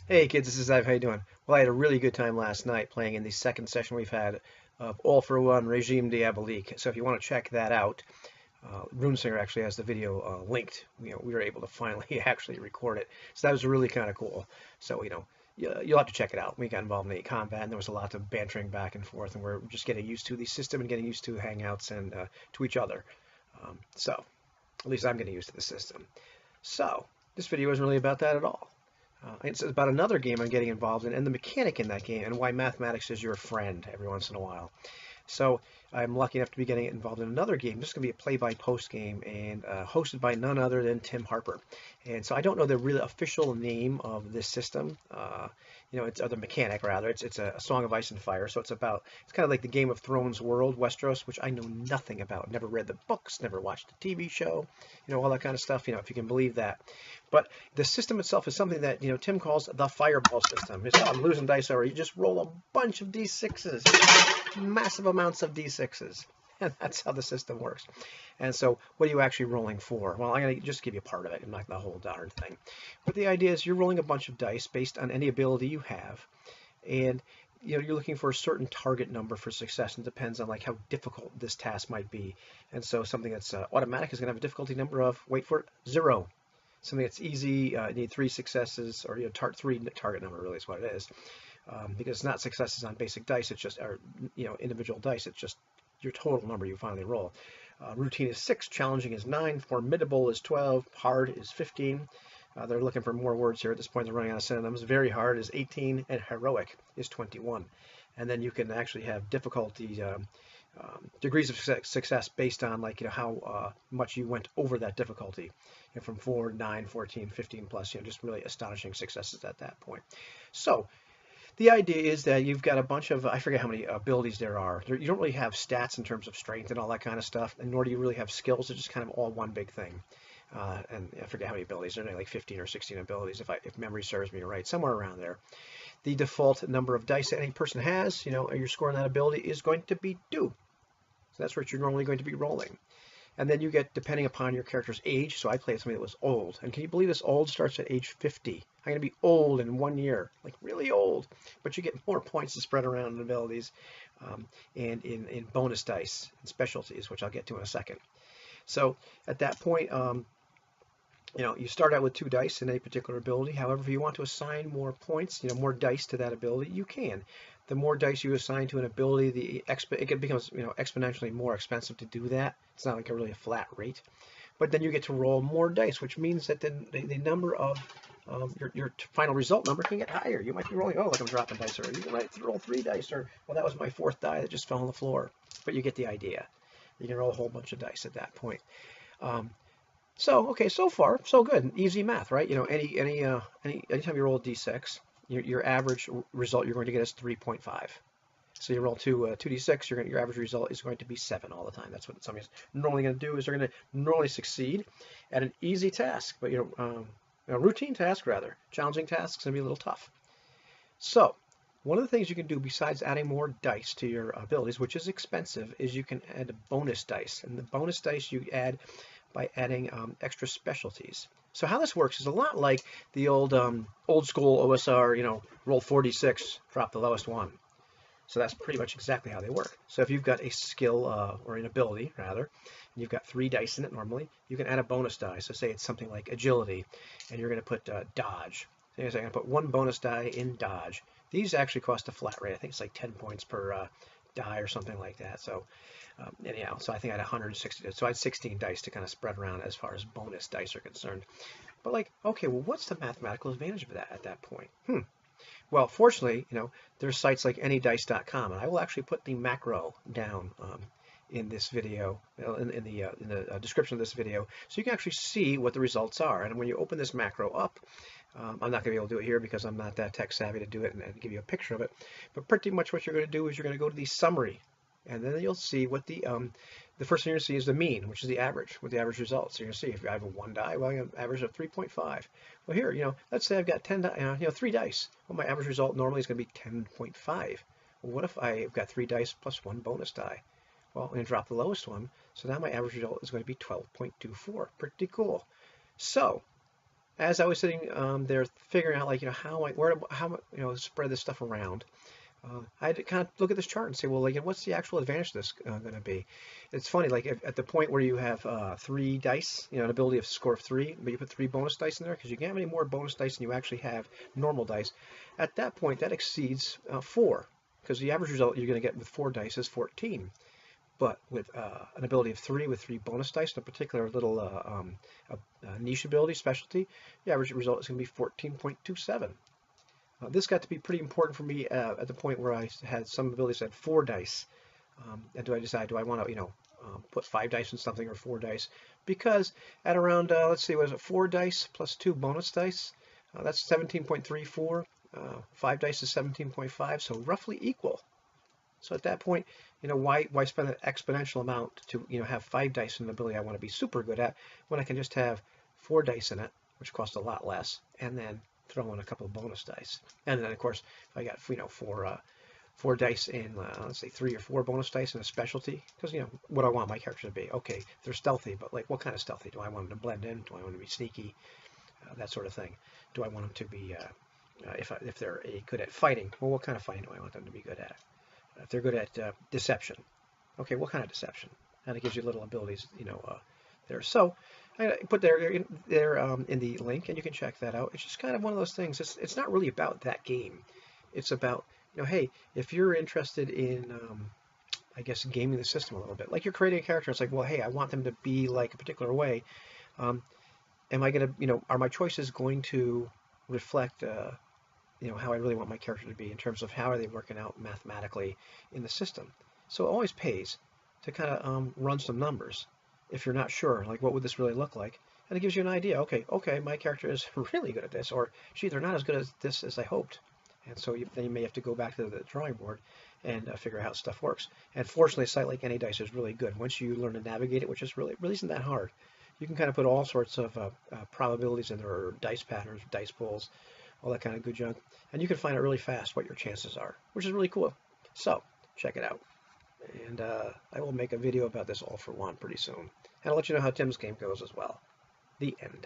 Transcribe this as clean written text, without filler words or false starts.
Hey kids, this is Ive. How you doing? Well, I had a really good time last night playing in the second session we've had of All for One Regime Diabolique. So if you want to check that out, RuneSlinger actually has the video linked. We were able to finally actually record it. So that was really kind of cool. So, you'll have to check it out. We got involved in the combat, and there was a lot of bantering back and forth, and we're just getting used to the system and getting used to Hangouts and to each other. So, at least I'm getting used to the system. So, this video isn't really about that at all. It's about another game I'm getting involved in and the mechanic in that game and why mathematics is your friend every once in a while. So I'm lucky enough to be getting involved in another game. This is going to be a play-by-post game and hosted by none other than Tim Harper. And so I don't know the real official name of this system. It's or the mechanic rather. It's a Song of Ice and Fire. So it's kind of like the Game of Thrones world, Westeros, which I know nothing about. Never read the books, never watched the TV show, all that kind of stuff. If you can believe that. But the system itself is something that Tim calls the fireball system. I'm losing dice already. You just roll a bunch of d6s, massive amounts of d6s, and that's how the system works. And so, what are you actually rolling for? Well, I'm going to just give you part of it, and not the whole darn thing. But the idea is you're rolling a bunch of dice based on any ability you have, and you're looking for a certain target number for success, and it depends on like how difficult this task might be. And so, something that's automatic is going to have a difficulty number of, wait for it, 0. Something that's easy, you need 3 successes, or three target number really is what it is, because it's not successes on basic dice. It's just, or individual dice. It's just your total number you finally roll. Routine is 6, challenging is 9, formidable is 12, hard is 15. They're looking for more words here at this point. They're running out of synonyms. Very hard is 18, and heroic is 21. And then you can actually have difficulty degrees of success based on like how much you went over that difficulty, from 4, 9, 14, 15 plus. Just really astonishing successes at that point. So the idea is that you've got a bunch of, I forget how many abilities there are. You don't really have stats in terms of strength and all that kind of stuff, and nor do you really have skills. It's just kind of all one big thing. And I forget how many abilities. There are like 15 or 16 abilities, if memory serves me right, somewhere around there. The default number of dice that any person has, your score on that ability is going to be 2. So that's what you're normally going to be rolling. And then you get, depending upon your character's age, so I played somebody that was old. And can you believe this old starts at age 50? I'm going to be old in 1 year, like really old. But you get more points to spread around in abilities and in bonus dice and specialties, which I'll get to in a second. So at that point, you start out with 2 dice in any particular ability. However, if you want to assign more points, more dice to that ability, you can. The more dice you assign to an ability, it becomes exponentially more expensive to do that. It's not like a flat rate, but then you get to roll more dice, which means that the number of your final result number can get higher. You might be rolling, oh, like I'm dropping dice, or you might roll 3 dice, or well, that was my 4th die that just fell on the floor. But you get the idea. You can roll a whole bunch of dice at that point. So okay, so far so good. Easy math, right? Anytime you roll a d6, your average result you're going to get is 3.5. So you roll 2d6, your average result is going to be 7 all the time. That's what somebody's normally going to do. Is they're going to normally succeed at an easy task, but a routine task rather. Challenging tasks going to be a little tough. So one of the things you can do besides adding more dice to your abilities, which is expensive, is you can add bonus dice, and the bonus dice you add by adding extra specialties. So how this works is a lot like the old school OSR, roll 46, drop the lowest one. So that's pretty much exactly how they work. So if you've got a skill or an ability rather, and you've got 3 dice in it normally, you can add a bonus die. So say it's something like agility, and you're going to put dodge. So you're going to put 1 bonus die in dodge. These actually cost a flat rate. I think it's like 10 points per die or something like that. So anyhow, so I think I had 160. So I had 16 dice to kind of spread around as far as bonus dice are concerned. But like, okay, well, what's the mathematical advantage of that at that point? Well, fortunately, there's sites like anydice.com, and I will actually put the macro down in this video, in the description of this video, so you can actually see what the results are. And when you open this macro up, I'm not going to be able to do it here because I'm not that tech savvy to do it and give you a picture of it. But pretty much what you're going to do is you're going to go to the summary, and then you'll see what the first thing you're going to see is the mean, which is the average, with the average results. So you're going to see if I have a 1 die, well, I have an average of 3.5. Well, here, let's say I've got 3 dice. Well, my average result normally is going to be 10.5. Well, what if I've got 3 dice plus 1 bonus die? Well, I'm going to drop the lowest one, so now my average result is going to be 12.24. Pretty cool. So as I was sitting there figuring out, like, how spread this stuff around, I had to kind of look at this chart and say, well, like, what's the actual advantage of this going to be? It's funny, like, at the point where you have 3 dice, an ability of score of 3, but you put 3 bonus dice in there because you can't have any more bonus dice than you actually have normal dice. At that point, that exceeds 4, because the average result you're going to get with 4 dice is 14. But with an ability of 3 with 3 bonus dice and a particular little niche ability, specialty, the average result is going to be 14.27. This got to be pretty important for me at the point where I had some abilities that had 4 dice. And do I want to, put 5 dice in something or 4 dice? Because at around, let's see, was it 4 dice plus 2 bonus dice? That's 17.34. 5 dice is 17.5, so roughly equal. So at that point, why spend an exponential amount to, have 5 dice in an ability I want to be super good at when I can just have 4 dice in it, which cost a lot less, and then throw in a couple of bonus dice. And then, of course, if I got, 4 dice in, let's say 3 or 4 bonus dice in a specialty, because, what I want my character to be. Okay, they're stealthy, but, like, what kind of stealthy? Do I want them to blend in? Do I want them to be sneaky? That sort of thing. Do I want them to be, if they're good at fighting, well, what kind of fighting do I want them to be good at? If they're good at deception, okay, what kind of deception? And it gives you little abilities, there. So I put there in the link, and you can check that out. It's just kind of one of those things. It's not really about that game. It's about, hey, if you're interested in, I guess, gaming the system a little bit, like you're creating a character. It's like, well, hey, I want them to be like a particular way. Am I going to, are my choices going to reflect how I really want my character to be in terms of how are they working out mathematically in the system. So it always pays to kind of run some numbers if you're not sure, like, what would this really look like? And it gives you an idea. Okay, my character is really good at this, or gee, they're not as good at this as I hoped. And so then you may have to go back to the drawing board and figure out how stuff works. And fortunately, a site like AnyDice is really good. Once you learn to navigate it, which is really isn't that hard, you can kind of put all sorts of probabilities in there, or dice patterns, dice pools, all that kind of good junk. And you can find out really fast what your chances are, which is really cool. So check it out. And I will make a video about this All for One pretty soon. And I'll let you know how Tim's game goes as well. The end.